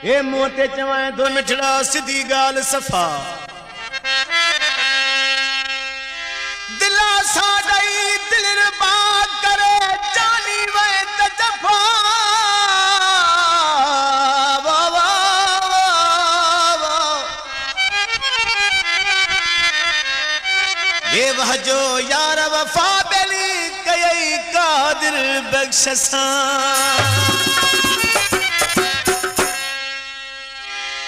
ए मोते चवाए तो मिठड़ा सिधी गाल सफा दिला साडई दिल रबा करे जानी वे तजफा ये वह जो यार वफा बेली कई कादिर बख्शसा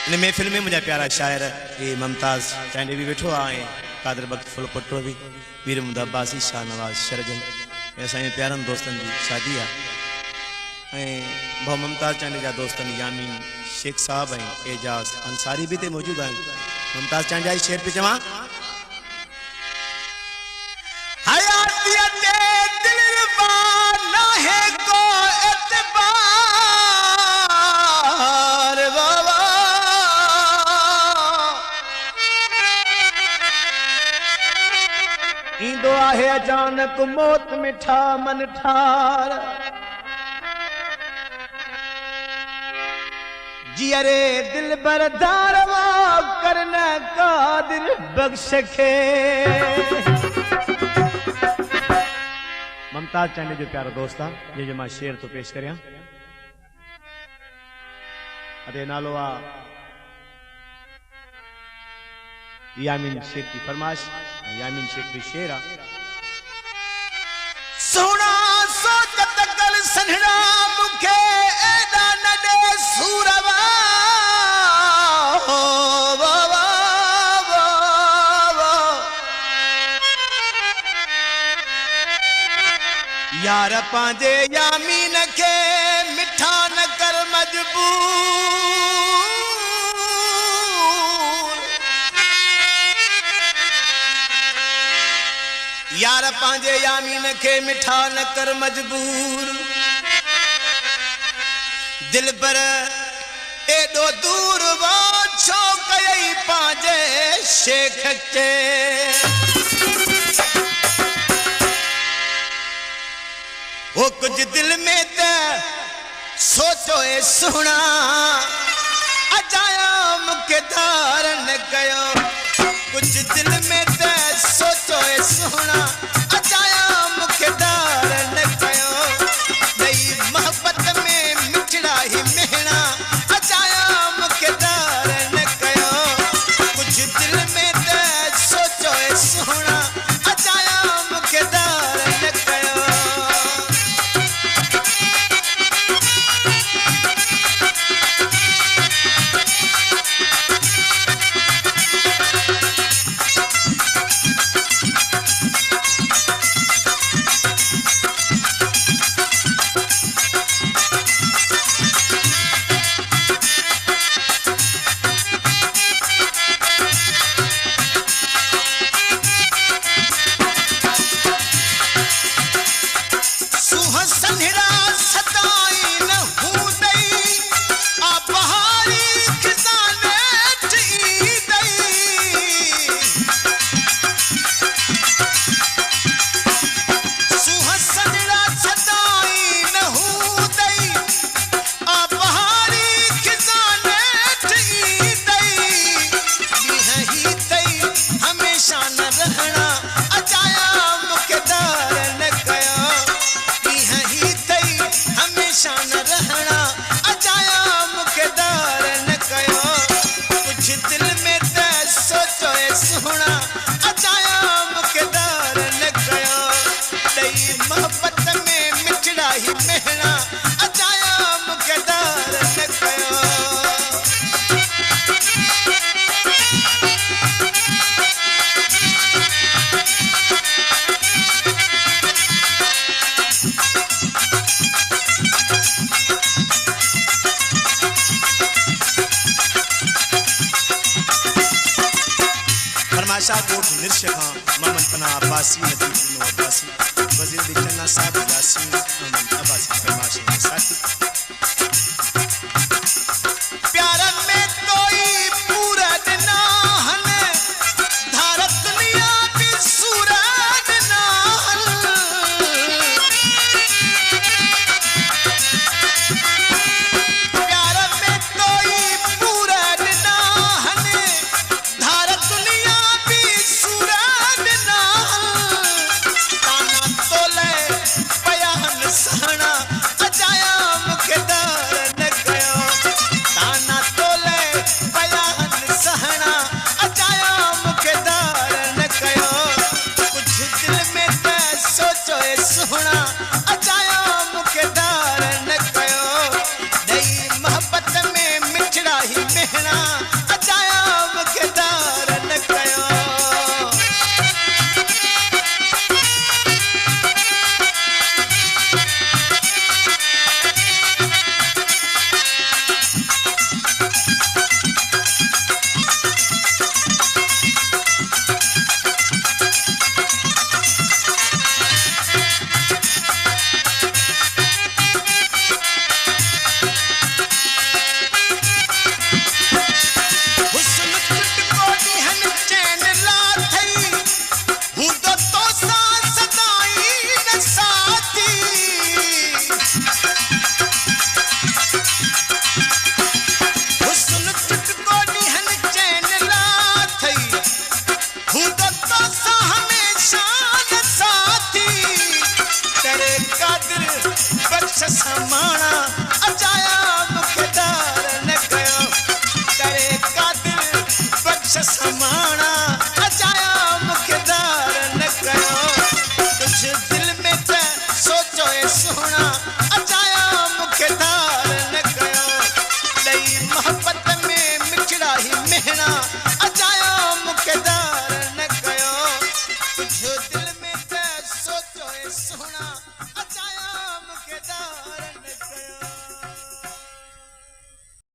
इन महफिल में मुझा प्यारा शायर ये मुमताज चांडे भी बैठो आए कादिर बख्श फुल पटो भी वीर मुहम्मद अब्बासी शाह नवाज शरजन ऐसा प्यारन दोस्तन की शादी है भाउ मुमताज चांडे जा दोस्तन यामीन शेख साहब हैं एजाज अंसारी भी ते मौजूद हैं मुमताज चांडे आई शेर पे जमा इंदो आहे अचानक मौत मिठा मन ठार जियरे दिल बरदार वो करना कादिर बख्श के मुमताज चांडे जो प्यारा दोस्ता ये जो मां शेर तो पेश करिया अरे नालो आ यामीन शेख की फरमाश यामीन शेख की शेरा सोना सोचत कल सन्हड़ा मुखे एदा नडे सूरवा यार पांजे यामीन के मिठा न कर मजबूर यार पांजे यामीन के मिठा न कर मजबूर दिल पर एडो दूर वो छो कई पांजे शेख के वो कुछ दिल में ते सोचो ए सुना अजाया मुखे धारण कयो कुछ दिल में ते सोचो ए सुना अजाया मुखे धारण कयो नई मोहब्बत में मिठड़ा ही महना अजाया मुखे धारण कयो कुछ दिल में ते सोचो ए सुना अजाया मुखे धारण कयो फरमाशा कोट निर्श खां मोहम्मद पना अब्बासी नतीब अब्बासी वजीर दिचन्ना साहब यासीन मोहम्मद अब्बासी फरमाशे साथी